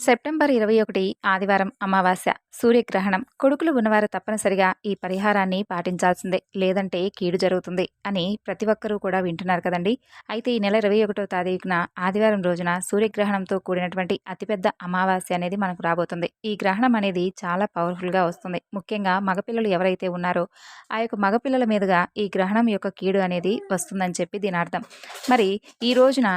September 21 ఆదివారం అమావాస్య సూర్యగ్రహణం. కొడుకులు ఉన్నవారు తప్పనిసరిగా ఈ పరిహారాన్ని పాటించాల్సిందే, లేదంటే కీడు జరుగుతుంది అని ప్రతి ఒక్కరూ కూడా వింటున్నారు కదండి. అయితే ఈ నెల 21వ తారీఖున ఆదివారం రోజున సూర్యగ్రహణంతో కూడినటువంటి అతిపెద్ద అమావాస్య అనేది మనకు రాబోతుంది. ఈ గ్రహణం అనేది చాలా పవర్ఫుల్గా వస్తుంది. ముఖ్యంగా మగపిల్లలు ఎవరైతే ఉన్నారో ఆ యొక్క మగపిల్లల మీదుగా ఈ గ్రహణం యొక్క కీడు అనేది వస్తుందని చెప్పి దీని అర్థం. మరి ఈ రోజున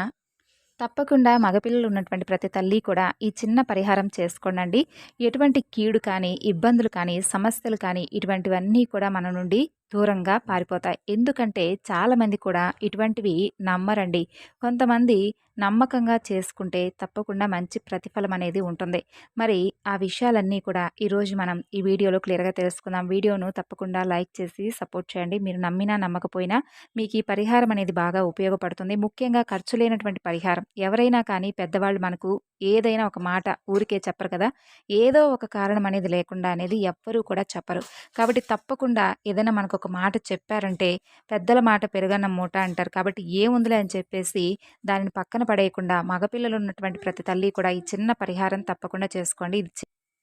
తప్పకుండా మగపిల్లలు ఉన్నటువంటి ప్రతి తల్లి కూడా ఈ చిన్న పరిహారం చేసుకోండి. ఎటువంటి కీడు కానీ, ఇబ్బందులు కానీ, సమస్యలు కానీ ఇటువంటివన్నీ కూడా మన నుండి దూరంగా పారిపోతాయి. ఎందుకంటే చాలామంది కూడా ఇటువంటివి నమ్మరండి. కొంతమంది నమ్మకంగా చేసుకుంటే తప్పకుండా మంచి ప్రతిఫలం అనేది ఉంటుంది. మరి ఆ విషయాలన్నీ కూడా ఈరోజు మనం ఈ వీడియోలో క్లియర్‌గా తెలుసుకుందాం. వీడియోను తప్పకుండా లైక్ చేసి సపోర్ట్ చేయండి. మీరు నమ్మినా నమ్మకపోయినా మీకు ఈ పరిహారం అనేది బాగా ఉపయోగపడుతుంది. ముఖ్యంగా ఖర్చు లేనటువంటి పరిహారం. ఎవరైనా కానీ పెద్దవాళ్ళు మనకు ఏదైనా ఒక మాట ఊరికే చెప్పరు కదా! ఏదో ఒక కారణం అనేది లేకుండా అనేది ఎవ్వరూ కూడా చెప్పరు. కాబట్టి తప్పకుండా ఏదైనా మనకొక మాట చెప్పారంటే పెద్దల మాట పెరుగన్నం మూట అంటారు. కాబట్టి ఏముందిలే అని చెప్పేసి దానిని పక్కన పడేయకుండా మగపిల్లలు ఉన్నటువంటి ప్రతి తల్లి కూడా ఈ చిన్న పరిహారం తప్పకుండా చేసుకోండి.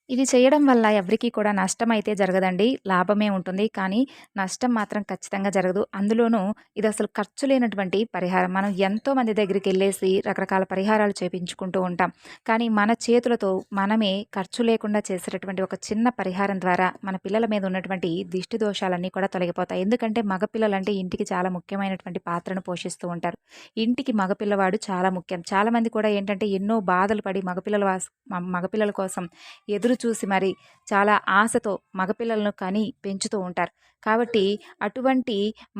ఇది చేయడం వల్ల ఎవరికీ కూడా నష్టమైతే జరగదండి. లాభమే ఉంటుంది. కానీ నష్టం మాత్రం ఖచ్చితంగా జరగదు. అందులోనూ ఇది అసలు ఖర్చు లేనటువంటి పరిహారం. మనం ఎంతో మంది దగ్గరికెళ్ళేసి రకరకాల పరిహారాలు చేపించుకుంటూ ఉంటాం. కానీ మన చేతులతో మనమే ఖర్చు లేకుండా చేసేటటువంటి ఒక చిన్న పరిహారం ద్వారా మన పిల్లల మీద ఉన్నటువంటి దిష్టి దోషాలన్నీ కూడా తొలగిపోతాయి. ఎందుకంటే మగపిల్లలంటే ఇంటికి చాలా ముఖ్యమైనటువంటి పాత్రను పోషిస్తూ ఉంటారు. ఇంటికి మగపిల్లవాడు చాలా ముఖ్యం. చాలామంది కూడా ఏంటంటే ఎన్నో బాధలు పడి మగపిల్లల కోసం ఎదురు చూసి మరి చాలా ఆశతో మగపిల్లలను కని పెంచుతూ ఉంటారు. కాబట్టి అటువంటి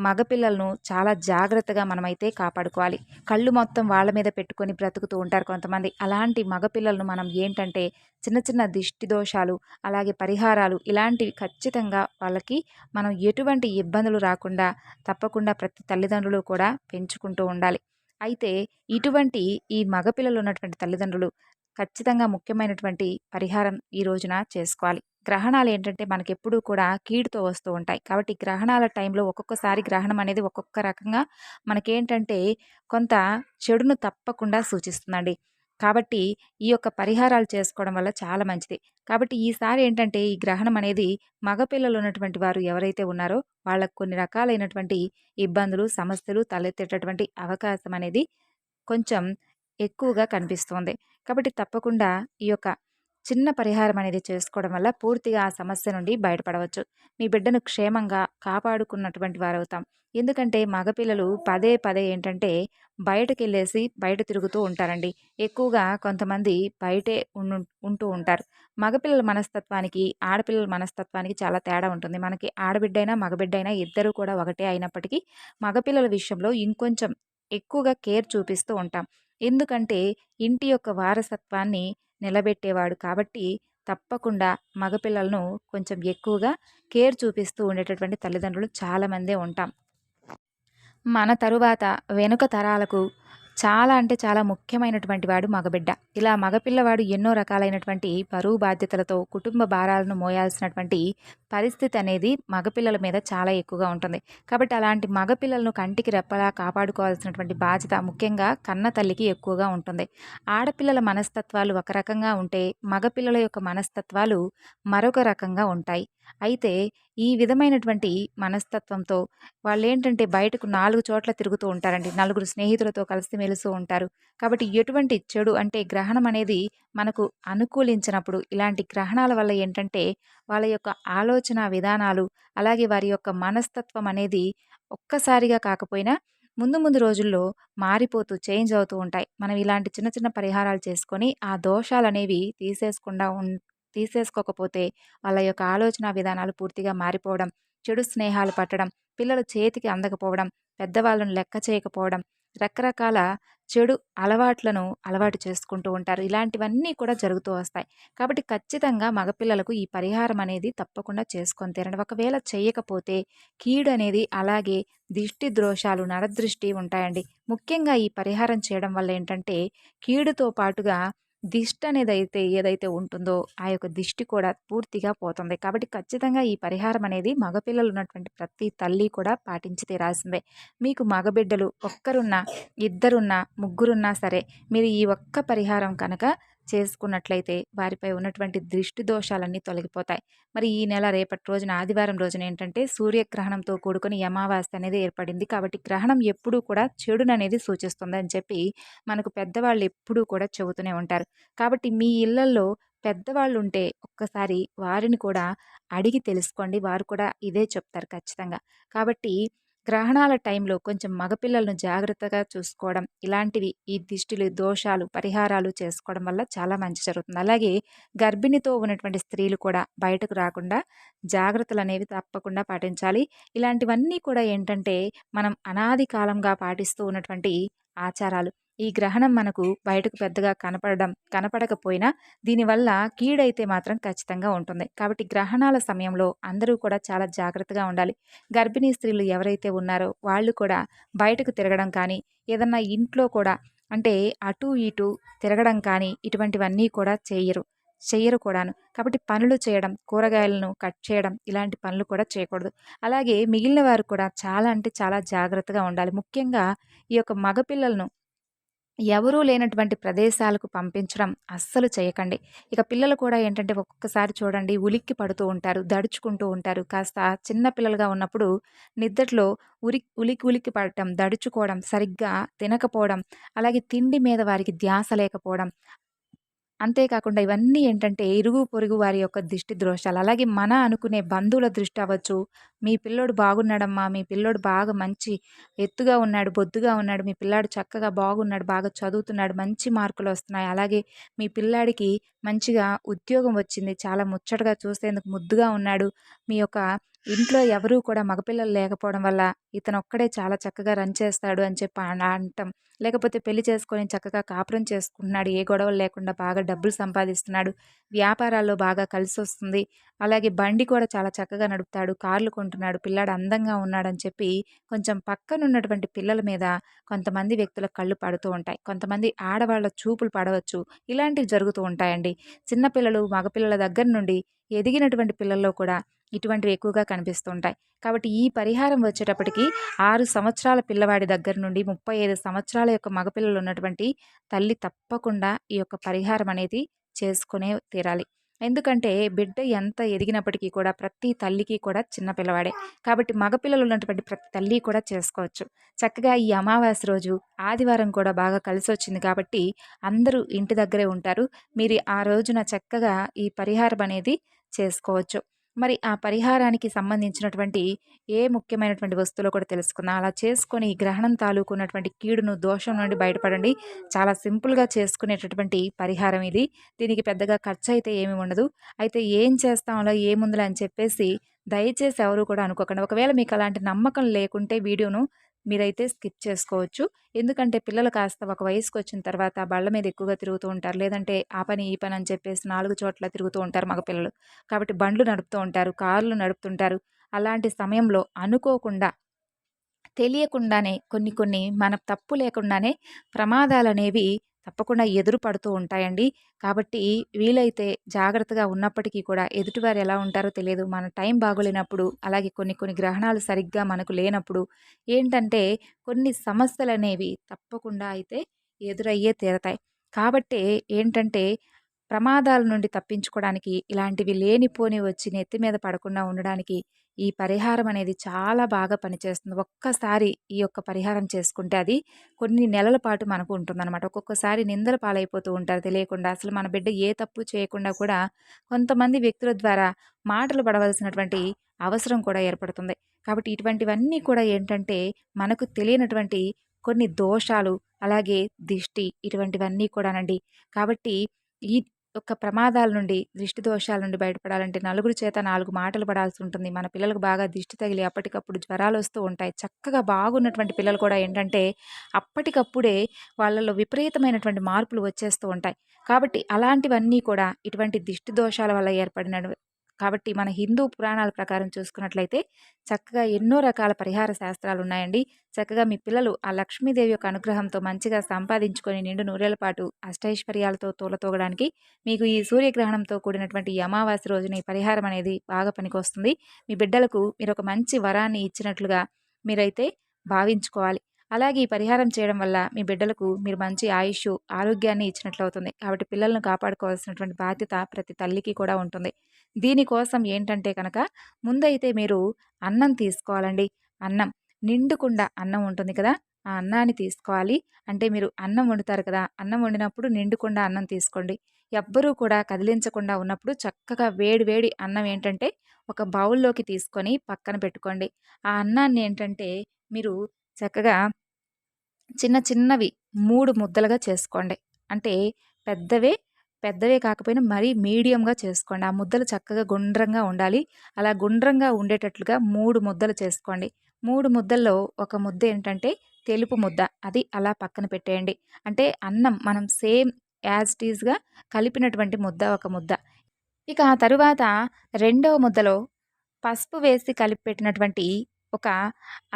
మగపిల్లలను చాలా జాగ్రత్తగా మనమైతే కాపాడుకోవాలి. కళ్ళు మొత్తం వాళ్ళ మీద పెట్టుకొని బ్రతుకుతూ ఉంటారు కొంతమంది. అలాంటి మగపిల్లలను మనం ఏంటంటే చిన్న చిన్న దిష్టి దోషాలు, అలాగే పరిహారాలు ఇలాంటివి ఖచ్చితంగా వాళ్ళకి మనం ఎటువంటి ఇబ్బందులు రాకుండా తప్పకుండా ప్రతి తల్లిదండ్రులు కూడా పెంచుకుంటూ ఉండాలి. అయితే ఇటువంటి ఈ మగపిల్లలు ఉన్నటువంటి తల్లిదండ్రులు ఖచ్చితంగా ముఖ్యమైనటువంటి పరిహారం ఈ రోజున చేసుకోవాలి. గ్రహణాలు ఏంటంటే మనకెప్పుడూ కూడా కీడుతో వస్తూ ఉంటాయి. కాబట్టి గ్రహణాల టైంలో ఒక్కొక్కసారి గ్రహణం అనేది ఒక్కొక్క రకంగా మనకేంటంటే కొంత చెడును తప్పకుండా సూచిస్తుందండి. కాబట్టి ఈ యొక్క పరిహారాలు చేసుకోవడం వల్ల చాలా మంచిది. కాబట్టి ఈసారి ఏంటంటే ఈ గ్రహణం అనేది మగపిల్లలు ఉన్నటువంటి వారు ఎవరైతే ఉన్నారో వాళ్ళకు కొన్ని రకాలైనటువంటి ఇబ్బందులు, సమస్యలు తలెత్తేటటువంటి అవకాశం అనేది కొంచెం ఎక్కువగా కనిపిస్తోంది. కాబట్టి తప్పకుండా ఈ యొక్క చిన్న పరిహారం అనేది చేసుకోవడం వల్ల పూర్తిగా ఆ సమస్య నుండి బయటపడవచ్చు. మీ బిడ్డను క్షేమంగా కాపాడుకున్నటువంటి వారవుతాం. ఎందుకంటే మగపిల్లలు పదే పదే ఏంటంటే బయట తిరుగుతూ ఉంటారండి. ఎక్కువగా కొంతమంది బయటే ఉంటూ ఉంటారు. మగపిల్లల మనస్తత్వానికి, ఆడపిల్లల మనస్తత్వానికి చాలా తేడా ఉంటుంది. మనకి ఆడబిడ్డైనా, మగబిడ్డైనా ఇద్దరూ కూడా ఒకటే అయినప్పటికీ మగపిల్లల విషయంలో ఇంకొంచెం ఎక్కువగా కేర్ చూపిస్తూ ఉంటాం. ఎందుకంటే ఇంటి యొక్క వారసత్వాన్ని నిలబెట్టేవాడు కాబట్టి తప్పకుండా మగపిల్లలను కొంచెం ఎక్కువగా కేర్ చూపిస్తూ ఉండేటటువంటి తల్లిదండ్రులు చాలామందే ఉంటాం. మన తరువాత వెనుక తరాలకు చాలా అంటే చాలా ముఖ్యమైనటువంటి వాడు మగబిడ్డ. ఇలా మగపిల్లవాడు ఎన్నో రకాలైనటువంటి బరువు బాధ్యతలతో కుటుంబ భారాలను మోయాల్సినటువంటి పరిస్థితి అనేది మగపిల్లల మీద చాలా ఎక్కువగా ఉంటుంది. కాబట్టి అలాంటి మగపిల్లలను కంటికి రెప్పలా కాపాడుకోవాల్సినటువంటి బాధ్యత ముఖ్యంగా కన్న తల్లికి ఎక్కువగా ఉంటుంది. ఆడపిల్లల మనస్తత్వాలు ఒక రకంగా ఉంటే మగపిల్లల యొక్క మనస్తత్వాలు మరొక రకంగా ఉంటాయి. అయితే ఈ విధమైనటువంటి మనస్తత్వంతో వాళ్ళేంటంటే బయటకు 4 చోట్ల తిరుగుతూ ఉంటారండి. నలుగురు స్నేహితులతో కలిసి మెలుస్తూ ఉంటారు. కాబట్టి ఎటువంటి చెడు అంటే గ్రహణం అనేది మనకు అనుకూలించినప్పుడు ఇలాంటి గ్రహణాల వల్ల ఏంటంటే వాళ్ళ యొక్క ఆలోచన విధానాలు, అలాగే వారి యొక్క మనస్తత్వం అనేది ఒక్కసారిగా కాకపోయినా ముందు ముందు రోజుల్లో మారిపోతూ చేంజ్ అవుతూ ఉంటాయి. మనం ఇలాంటి చిన్న చిన్న పరిహారాలు చేసుకొని ఆ దోషాలనేవి తీసేసుకోకపోతే వాళ్ళ యొక్క ఆలోచన విధానాలు పూర్తిగా మారిపోవడం, చెడు స్నేహాలు పట్టడం, పిల్లలు చేతికి అందకపోవడం, పెద్దవాళ్ళను లెక్క చేయకపోవడం, రకరకాల చెడు అలవాట్లను అలవాటు చేసుకుంటూ ఉంటారు. ఇలాంటివన్నీ కూడా జరుగుతూ వస్తాయి. కాబట్టి ఖచ్చితంగా మగపిల్లలకు ఈ పరిహారం అనేది తప్పకుండా చేసుకొని తీరండి. ఒకవేళ చేయకపోతే కీడు అనేది అలాగే దిష్టి దోషాలు, నరదృష్టి ఉంటాయండి. ముఖ్యంగా ఈ పరిహారం చేయడం వల్ల ఏంటంటే కీడుతో పాటుగా దిష్టి అనేదైతే ఏదైతే ఉంటుందో ఆ యొక్క దిష్టి కూడా పూర్తిగా పోతుంది. కాబట్టి ఖచ్చితంగా ఈ పరిహారం అనేది మగపిల్లలు ఉన్నటువంటి ప్రతి తల్లి కూడా పాటించి తీరాల్సిందే. మీకు మగబిడ్డలు ఒక్కరున్నా, ఇద్దరున్నా, ముగ్గురున్నా సరే మీరు ఈ ఒక్క పరిహారం కనుక చేసుకున్నట్లయితే వారిపై ఉన్నటువంటి దృష్టి దోషాలన్నీ తొలగిపోతాయి. మరి ఈ నెల రేపటి రోజున ఆదివారం రోజున ఏంటంటే సూర్యగ్రహణంతో కూడుకొని అమావాస్య అనేది ఏర్పడింది. కాబట్టి గ్రహణం ఎప్పుడూ కూడా చెడుననేది సూచిస్తుందని చెప్పి మనకు పెద్దవాళ్ళు ఎప్పుడూ కూడా చెబుతూనే ఉంటారు. కాబట్టి మీ ఇళ్లల్లో పెద్దవాళ్ళుంటే ఒక్కసారి వారిని కూడా అడిగి తెలుసుకోండి. వారు కూడా ఇదే చెప్తారు ఖచ్చితంగా. కాబట్టి గ్రహణాల టైంలో కొంచెం మగపిల్లలను జాగ్రత్తగా చూసుకోవడం, ఇలాంటివి ఈ దిష్టిలు, దోషాలు, పరిహారాలు చేసుకోవడం వల్ల చాలా మంచి జరుగుతుంది. అలాగే గర్భిణితో ఉన్నటువంటి స్త్రీలు కూడా బయటకు రాకుండా జాగ్రత్తలనేవి తప్పకుండా పాటించాలి. ఇలాంటివన్నీ కూడా ఏంటంటే మనం అనాది కాలంగా పాటిస్తూ ఉన్నటువంటి ఆచారాలు. ఈ గ్రహణం మనకు బయటకు పెద్దగా కనపడకపోయినా దీనివల్ల కీడైతే మాత్రం ఖచ్చితంగా ఉంటుంది. కాబట్టి గ్రహణాల సమయంలో అందరూ కూడా చాలా జాగ్రత్తగా ఉండాలి. గర్భిణీ స్త్రీలు ఎవరైతే ఉన్నారో వాళ్ళు కూడా బయటకు తిరగడం కానీ, ఏదన్నా ఇంట్లో కూడా అంటే అటు ఇటు తిరగడం కానీ ఇటువంటివన్నీ కూడా చెయ్యరు కూడాను. కాబట్టి పనులు చేయడం, కూరగాయలను కట్ చేయడం ఇలాంటి పనులు కూడా చేయకూడదు. అలాగే మిగిలిన వారు కూడా చాలా అంటే చాలా జాగ్రత్తగా ఉండాలి. ముఖ్యంగా ఈ యొక్క మగపిల్లలను ఎవరూ లేనటువంటి ప్రదేశాలకు పంపించడం అస్సలు చేయకండి. ఇక పిల్లలు కూడా ఏంటంటే ఒక్కొక్కసారి చూడండి ఉలిక్కి పడుతూ ఉంటారు, దడుచుకుంటూ ఉంటారు. కాస్త చిన్న పిల్లలుగా ఉన్నప్పుడు నిద్దట్లో ఉలిక్కి ఉలిక్కి పడటం, దడుచుకోవడం, సరిగ్గా తినకపోవడం, అలాగే తిండి మీద వారికి ధ్యాస లేకపోవడం, అంతేకాకుండా ఇవన్నీ ఏంటంటే ఇరుగు పొరుగు వారి యొక్క దిష్టి దోషాలు. అలాగే మన అనుకునే బంధువుల దృష్టి అవ్వచ్చు. మీ పిల్లోడు బాగున్నాడమ్మా, మీ పిల్లోడు బాగా మంచి ఎత్తుగా ఉన్నాడు, బొద్దుగా ఉన్నాడు, మీ పిల్లాడు చక్కగా బాగున్నాడు, బాగా చదువుతున్నాడు, మంచి మార్కులొస్తున్నాయి. అలాగే మీ పిల్లాడికి మంచిగా ఉద్యోగం వచ్చింది, చాలా ముచ్చటగా చూసేందుకు ముద్దుగా ఉన్నాడు. మీ యొక్క ఇంట్లో ఎవరూ కూడా మగపిల్లలు లేకపోవడం వల్ల ఇతనొక్కడే చాలా చక్కగా రన్ చేస్తాడు అని చెప్పి అనటం. లేకపోతే పెళ్లి చేసుకొని చక్కగా కాపురం చేసుకుంటున్నాడు. ఏ గొడవలు లేకుండా బాగా డబ్బులు సంపాదిస్తున్నాడు. వ్యాపారాల్లో బాగా కలిసొస్తుంది. అలాగే బండి కూడా చాలా చక్కగా నడుపుతాడు. కార్లు కొంటున్నాడు. పిల్లాడు అందంగా ఉన్నాడని చెప్పి కొంచెం పక్కనున్నటువంటి పిల్లల మీద కొంతమంది వ్యక్తుల కళ్ళు పడుతూ ఉంటాయి. కొంతమంది ఆడవాళ్ళ చూపులు పడవచ్చు. ఇలాంటివి జరుగుతూ ఉంటాయండి. చిన్న పిల్లలు, మగపిల్లల దగ్గర నుండి ఎదిగినటువంటి పిల్లల్లో కూడా ఇటువంటివి ఎక్కువగా కనిపిస్తూ ఉంటాయి. కాబట్టి ఈ పరిహారం వచ్చేటప్పటికి 6 సంవత్సరాల పిల్లవాడి దగ్గర నుండి 35 సంవత్సరాల యొక్క మగపిల్లలు ఉన్నటువంటి తల్లి తప్పకుండా ఈ యొక్క పరిహారం అనేది చేసుకునే తీరాలి. ఎందుకంటే బిడ్డ ఎంత ఎదిగినప్పటికీ కూడా ప్రతి తల్లికి కూడా చిన్న పిల్లవాడే. కాబట్టి మగపిల్లలు ఉన్నటువంటి ప్రతి తల్లి కూడా చేసుకోవచ్చు. చక్కగా ఈ అమావాస్య రోజు ఆదివారం కూడా బాగా కలిసొచ్చింది కాబట్టి అందరూ ఇంటి దగ్గరే ఉంటారు. మీరు ఆ రోజున చక్కగా ఈ పరిహారం అనేది చేసుకోవచ్చు. మరి ఆ పరిహారానికి సంబంధించినటువంటి ఏ ముఖ్యమైనటువంటి వస్తువులో కూడా తెలుసుకుందాం. అలా చేసుకొని ఈ గ్రహణం తాలూకు ఉన్నటువంటి కీడును, దోషం నుండి బయటపడండి. చాలా సింపుల్‌గా చేసుకునేటటువంటి పరిహారం ఇది. దీనికి పెద్దగా ఖర్చయితే ఏమి ఉండదు. అయితే ఏం చేస్తాంలో ఏముందిలే అని చెప్పేసి దయచేసి ఎవరు కూడా అనుకోకండి. ఒకవేళ మీకు అలాంటి నమ్మకం లేకుంటే వీడియోను మీరైతే స్కిప్ చేసుకోవచ్చు. ఎందుకంటే పిల్లలు కాస్త ఒక వయసుకొచ్చిన తర్వాత బళ్ళ మీద ఎక్కువగా తిరుగుతూ ఉంటారు. లేదంటే ఆ పని, ఈ పని అని చెప్పేసి 4 చోట్ల తిరుగుతూ ఉంటారు మగపిల్లలు. కాబట్టి బండ్లు నడుపుతూ ఉంటారు, కార్లు నడుపుతుంటారు. అలాంటి సమయంలో అనుకోకుండా తెలియకుండానే కొన్ని కొన్ని మన తప్పు లేకుండానే ప్రమాదాలనేవి తప్పకుండా ఎదురు పడుతూ ఉంటాయండి. కాబట్టి వీలైతే జాగ్రత్తగా ఉన్నప్పటికీ కూడా ఎదుటివారు ఎలా ఉంటారో తెలియదు. మన టైం బాగోలేనప్పుడు, అలాగే కొన్ని కొన్ని గ్రహణాలు సరిగ్గా మనకు లేనప్పుడు ఏంటంటే కొన్ని సమస్యలనేవి తప్పకుండా అయితే ఎదురయ్యే తీరతాయి. కాబట్టే ఏంటంటే ప్రమాదాల నుండి తప్పించుకోవడానికి ఇలాంటివి లేనిపోనివి వచ్చి నెత్తి మీద పడకుండా ఉండడానికి ఈ పరిహారం అనేది చాలా బాగా పనిచేస్తుంది. ఒక్కసారి ఈ యొక్క పరిహారం చేసుకుంటే అది కొన్ని నెలల పాటు మనకు ఉంటుందన్నమాట. ఒక్కొక్కసారి నిందల పాలైపోతూ ఉంటారు తెలియకుండా. అసలు మన బిడ్డ ఏ తప్పు చేయకుండా కూడా కొంతమంది వ్యక్తుల ద్వారా మాటలు పడవలసినటువంటి అవసరం కూడా ఏర్పడుతుంది. కాబట్టి ఇటువంటివన్నీ కూడా ఏంటంటే మనకు తెలియనటువంటి కొన్ని దోషాలు, అలాగే దిష్టి ఇటువంటివన్నీ కూడానండి. కాబట్టి ఈ యొక్క ప్రమాదాల నుండి, దృష్టి దోషాల నుండి బయటపడాలంటే నలుగురి చేత 4 మాటలు పడాల్సి ఉంటుంది. మన పిల్లలకు బాగా దిష్టి తగిలి అప్పటికప్పుడు జ్వరాలొస్తూ ఉంటాయి. చక్కగా బాగున్నటువంటి పిల్లలు కూడా ఏంటంటే అప్పటికప్పుడే వాళ్ళలో విపరీతమైనటువంటి మార్పులు వచ్చేస్తూ ఉంటాయి. కాబట్టి అలాంటివన్నీ కూడా ఇటువంటి దిష్టి దోషాల వల్ల ఏర్పడినవి. కాబట్టి మన హిందూ పురాణాల ప్రకారం చూసుకున్నట్లయితే చక్కగా ఎన్నో రకాల పరిహార శాస్త్రాలున్నాయండి. చక్కగా మీ పిల్లలు ఆ లక్ష్మీదేవి యొక్క అనుగ్రహంతో మంచిగా సంపాదించుకొని నిండు నూరేళ్ల పాటు అష్టైశ్వర్యాలతో తూలతూగడానికి మీకు ఈ సూర్యగ్రహణంతో కూడినటువంటి ఈ అమావాస్య రోజున ఈ పరిహారం అనేది బాగా పనికొస్తుంది. మీ బిడ్డలకు మీరొక మంచి వరాన్ని ఇచ్చినట్లుగా మీరైతే భావించుకోవాలి. అలాగే ఈ పరిహారం చేయడం వల్ల మీ బిడ్డలకు మీరు మంచి ఆయుష్, ఆరోగ్యాన్ని ఇచ్చినట్లవుతుంది. కాబట్టి పిల్లలను కాపాడుకోవాల్సినటువంటి బాధ్యత ప్రతి తల్లికి కూడా ఉంటుంది. దీనికోసం ఏంటంటే కనుక ముందైతే మీరు అన్నం తీసుకోవాలండి. అన్నం నిండుకుండా అన్నం ఉంటుంది కదా! ఆ అన్నాన్ని తీసుకోవాలి. అంటే మీరు అన్నం వండుతారు కదా! అన్నం వండినప్పుడు నిండుకుండా అన్నం తీసుకోండి. ఎవ్వరూ కూడా కదిలించకుండా ఉన్నప్పుడు చక్కగా వేడి వేడి అన్నం ఏంటంటే ఒక బౌల్‌లోకి తీసుకొని పక్కన పెట్టుకోండి. ఆ అన్నాన్ని ఏంటంటే మీరు చక్కగా చిన్న చిన్నవి 3 ముద్దలుగా చేసుకోండి. అంటే పెద్దవే, పెద్దవే కాకపోయినా మరీ మీడియంగా చేసుకోండి. ఆ ముద్దలు చక్కగా గుండ్రంగా ఉండాలి. అలా గుండ్రంగా ఉండేటట్లుగా 3 ముద్దలు చేసుకోండి. 3 ముద్దల్లో ఒక ముద్ద ఏంటంటే తెలుపు ముద్ద. అది అలా పక్కన పెట్టేయండి. అంటే అన్నం మనం సేమ్ యాజ్ ఇట్ ఈజ్‌గా కలిపినటువంటి ముద్ద ఒక ముద్ద. ఇక ఆ తరువాత రెండవ ముద్దలో పసుపు వేసి కలిపి పెట్టినటువంటి ఒక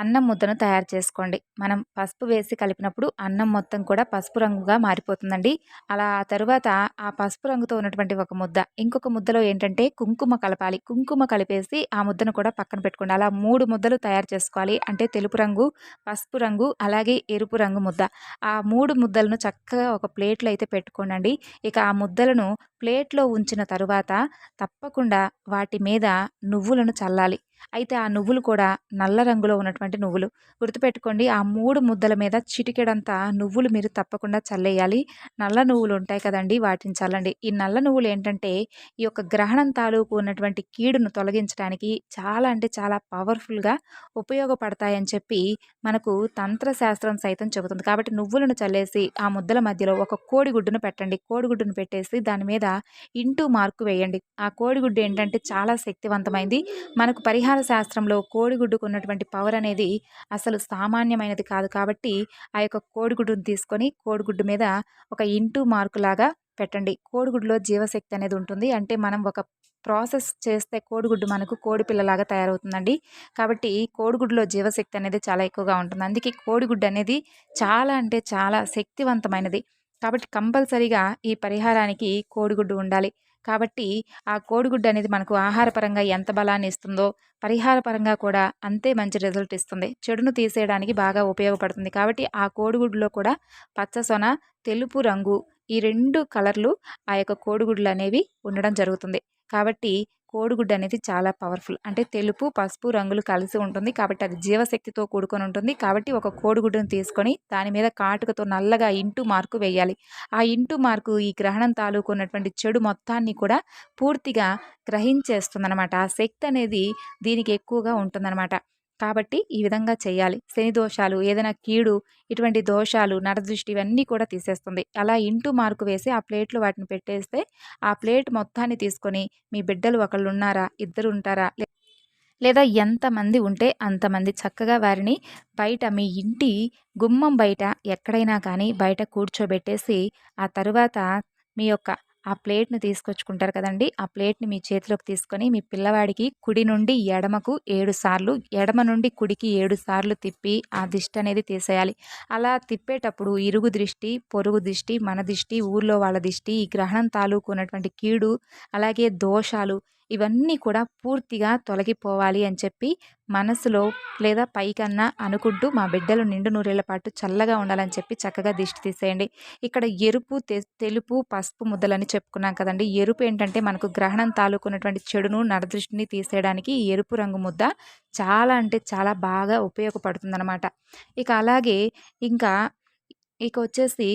అన్నం ముద్దను తయారు చేసుకోండి. మనం పసుపు వేసి కలిపినప్పుడు అన్నం మొత్తం కూడా పసుపు రంగుగా మారిపోతుందండి. అలా ఆ తరువాత ఆ పసుపు రంగుతో ఉన్నటువంటి ఒక ముద్ద, ఇంకొక ముద్దలో ఏంటంటే కుంకుమ కలపాలి. కుంకుమ కలిపేసి ఆ ముద్దను కూడా పక్కన పెట్టుకోండి. అలా 3 ముద్దలు తయారు చేసుకోవాలి. అంటే తెలుపు రంగు, పసుపు రంగు, అలాగే ఎరుపు రంగు ముద్ద. ఆ 3 ముద్దలను చక్కగా ఒక ప్లేట్‌లో అయితే పెట్టుకోండండి. ఇక ఆ ముద్దలను ప్లేట్‌లో ఉంచిన తరువాత తప్పకుండా వాటి మీద నువ్వులను చల్లాలి. అయితే ఆ నువ్వులు కూడా నల్ల రంగులో ఉన్నటువంటి నువ్వులు. గుర్తుపెట్టుకోండి, ఆ 3 ముద్దల మీద చిటికెడంత నువ్వులు మీరు తప్పకుండా చల్లేయాలి. నల్ల నువ్వులు ఉంటాయి కదండీ! వాటిని చల్లండి. ఈ నల్ల నువ్వులు ఏంటంటే ఈ యొక్క గ్రహణం తాలూకు ఉన్నటువంటి కీడును తొలగించడానికి చాలా అంటే చాలా పవర్‌ఫుల్‌గా ఉపయోగపడతాయని చెప్పి మనకు తంత్రశాస్త్రం సైతం చెబుతుంది. కాబట్టి నువ్వులను చల్లేసి ఆ ముద్దల మధ్యలో ఒక కోడిగుడ్డును పెట్టండి. కోడిగుడ్డును పెట్టేసి దాని మీద ఇంటూ మార్క్ వేయండి. ఆ కోడిగుడ్డు ఏంటంటే చాలా శక్తివంతమైంది. మనకు పరిహార శాస్త్రంలో కోడిగుడ్డుకు ఉన్నటువంటి పవర్ అనేది అసలు సామాన్యమైనది కాదు. కాబట్టి ఆ యొక్క కోడిగుడ్డును తీసుకొని కోడిగుడ్డు మీద ఒక ఇంటూ మార్క్ లాగా పెట్టండి. కోడిగుడ్డులో జీవశక్తి అనేది ఉంటుంది. అంటే మనం ఒక ప్రాసెస్ చేస్తే కోడిగుడ్డు మనకు కోడిపిల్లలాగా తయారవుతుందండి. కాబట్టి కోడిగుడ్డులో జీవశక్తి అనేది చాలా ఎక్కువగా ఉంటుంది. అందుకే కోడిగుడ్డు అనేది చాలా అంటే చాలా శక్తివంతమైనది. కాబట్టి కంపల్సరీగా ఈ పరిహారానికి కోడిగుడ్డు ఉండాలి. కాబట్టి ఆ కోడిగుడ్డు అనేది మనకు ఆహారపరంగా ఎంత బలాన్ని ఇస్తుందో, పరిహార పరంగా కూడా అంతే మంచి రిజల్ట్ ఇస్తుంది. చెడును తీసేయడానికి బాగా ఉపయోగపడుతుంది. కాబట్టి ఆ కోడిగుడ్డులో కూడా పచ్చ సొన, తెలుపు రంగు ఈ 2 కలర్లు ఆ యొక్క కోడిగుడ్లనేవి ఉండడం జరుగుతుంది. కాబట్టి కోడిగుడ్డు అనేది చాలా పవర్‌ఫుల్. అంటే తెలుపు, పసుపు రంగులు కలిసి ఉంటుంది. కాబట్టి అది జీవశక్తితో కూడుకొని ఉంటుంది. కాబట్టి ఒక కోడిగుడ్డును తీసుకొని దాని మీద కాటుకతో నల్లగా ఇంటూ మార్కు వేయాలి. ఆ ఇంటూ మార్కు ఈ గ్రహణం తాలూకు ఉన్నటువంటి చెడు మొత్తాన్ని కూడా పూర్తిగా గ్రహించేస్తుందనమాట. ఆ శక్తి అనేది దీనికి ఎక్కువగా ఉంటుందనమాట. కాబట్టి ఈ విధంగా చేయాలి. శని దోషాలు, ఏదైనా కీడు, ఇటువంటి దోషాలు, నరదృష్టి ఇవన్నీ కూడా తీసేస్తుంది. అలా ఇంటూ మార్కు వేసి ఆ ప్లేట్‌లో వాటిని పెట్టేస్తే ఆ ప్లేట్ మొత్తాన్ని తీసుకొని మీ బిడ్డలు ఒకళ్ళున్నారా? ఇద్దరుంటారా? లేదా ఎంతమంది ఉంటే అంతమంది చక్కగా వారిని బయట మీ ఇంటి గుమ్మం బయట ఎక్కడైనా కానీ బయట కూర్చోబెట్టేసి ఆ తరువాత మీ యొక్క ఆ ప్లేట్‌ని తీసుకొచ్చుకుంటారు కదండీ! ఆ ప్లేట్‌ని మీ చేతిలోకి తీసుకొని మీ పిల్లవాడికి కుడి నుండి ఎడమకు 7 సార్లు, ఎడమ నుండి కుడికి 7 సార్లు తిప్పి ఆ దిష్టనేది తీసేయాలి. అలా తిప్పేటప్పుడు ఇరుగు దృష్టి, పొరుగు దిష్టి, మన దిష్టి, ఊర్లో వాళ్ళ దిష్టి, ఈ గ్రహణం తాలూకు ఉన్నటువంటి కీడు, అలాగే దోషాలు ఇవన్నీ కూడా పూర్తిగా తొలగిపోవాలి అని చెప్పి మనసులో లేదా పైకన్నా అనుకుంటూ మా బిడ్డలు నిండు నూరేళ్ల పాటు చల్లగా ఉండాలని చెప్పి చక్కగా దిష్టి తీసేయండి. ఇక్కడ ఎరుపు, తెలుపు, పసుపు ముద్దలని చెప్పుకున్నాం కదండీ! ఎరుపు ఏంటంటే మనకు గ్రహణం తాలూకున్నటువంటి చెడును, నరదృష్టిని తీసేయడానికి ఈ ఎరుపు రంగు ముద్ద చాలా అంటే చాలా బాగా ఉపయోగపడుతుందనమాట. ఇక అలాగే ఇంకా ఇక వచ్చేసి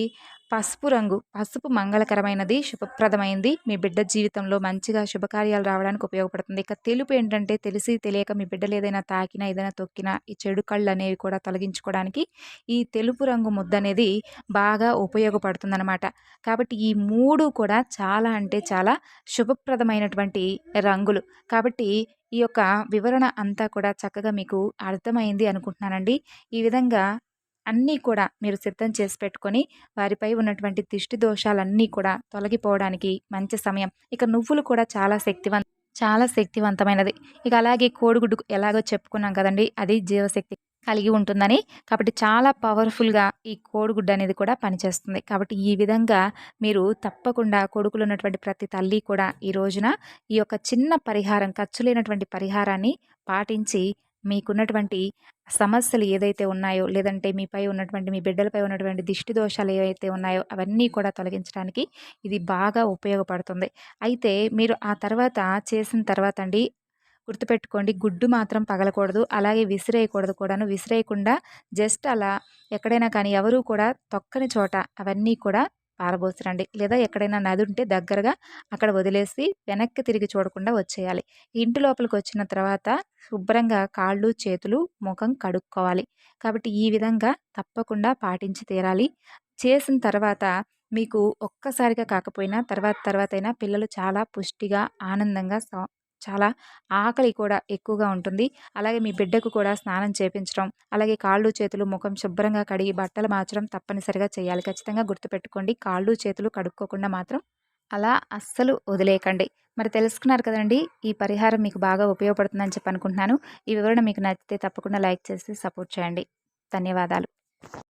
పసుపు రంగు. పసుపు మంగళకరమైనది, శుభప్రదమైంది. మీ బిడ్డ జీవితంలో మంచిగా శుభకార్యాలు రావడానికి ఉపయోగపడుతుంది. ఇక తెలుపు ఏంటంటే తెలిసి తెలియక మీ బిడ్డలు ఏదైనా తాకినా, ఏదైనా తొక్కినా ఈ చెడు కళ్ళనేవి కూడా తొలగించుకోవడానికి ఈ తెలుపు రంగు ముద్దనేది బాగా ఉపయోగపడుతుందనమాట. కాబట్టి ఈ 3 కూడా చాలా అంటే చాలా శుభప్రదమైనటువంటి రంగులు. కాబట్టి ఈ యొక్క వివరణ అంతా కూడా చక్కగా మీకు అర్థమైంది అనుకుంటున్నానండి. ఈ విధంగా అన్నీ కూడా మీరు సిద్ధం చేసి పెట్టుకొని, వారిపై ఉన్నటువంటి దిష్టి దోషాలన్నీ కూడా తొలగిపోవడానికి మంచి సమయం. ఇక నువ్వులు కూడా చాలా శక్తివంతమైనది. ఇక అలాగే కోడిగుడ్డు ఎలాగో చెప్పుకున్నాం కదండీ! అది జీవశక్తి కలిగి ఉంటుందని. కాబట్టి చాలా పవర్‌ఫుల్‌గా ఈ కోడిగుడ్డు అనేది కూడా పనిచేస్తుంది. కాబట్టి ఈ విధంగా మీరు తప్పకుండా కొడుకులున్నటువంటి ప్రతి తల్లి కూడా ఈ రోజున ఈ యొక్క చిన్న పరిహారం, ఖర్చు లేనటువంటి పరిహారాన్ని పాటించి మీకున్నటువంటి సమస్యలు ఏదైతే ఉన్నాయో, లేదంటే మీపై ఉన్నటువంటి మీ బిడ్డలపై ఉన్నటువంటి దిష్టి దోషాలు ఏవైతే ఉన్నాయో, అవన్నీ కూడా తొలగించడానికి ఇది బాగా ఉపయోగపడుతుంది. అయితే మీరు ఆ తర్వాత చేసిన తర్వాత అండి గుర్తుపెట్టుకోండి, గుడ్డు మాత్రం పగలకూడదు. అలాగే విసిరేయకూడదు కూడాను. విసిరేయకుండా జస్ట్ అలా ఎక్కడైనా కానీ ఎవరు కూడా తొక్కని చోట అవన్నీ కూడా పారబోసిరండి. లేదా ఎక్కడైనా నది ఉంటే దగ్గరగా అక్కడ వదిలేసి వెనక్కి తిరిగి చూడకుండా వచ్చేయాలి. ఇంటి లోపలికొచ్చిన తర్వాత శుభ్రంగా కాళ్ళు, చేతులు, ముఖం కడుక్కోవాలి. కాబట్టి ఈ విధంగా తప్పకుండా పాటించి తీరాలి. చేసిన తర్వాత మీకు ఒక్కసారిగా కాకపోయినా తర్వాతైనా పిల్లలు చాలా పుష్టిగా, ఆనందంగా చాలా ఆకలి కూడా ఎక్కువగా ఉంటుంది. అలాగే మీ బిడ్డకు కూడా స్నానం చేపించడం, అలాగే కాళ్ళు, చేతులు, ముఖం శుభ్రంగా కడిగి బట్టలు మార్చడం తప్పనిసరిగా చేయాలి. ఖచ్చితంగా గుర్తుపెట్టుకోండి. కాళ్ళు, చేతులు కడుక్కోకుండా మాత్రం అలా అస్సలు వదిలేయకండి. మరి తెలుసుకున్నారు కదండీ! ఈ పరిహారం మీకు బాగా ఉపయోగపడుతుందని చెప్పి అనుకుంటున్నాను. ఈ వివరణ మీకు నచ్చితే తప్పకుండా లైక్ చేసి సపోర్ట్ చేయండి. ధన్యవాదాలు.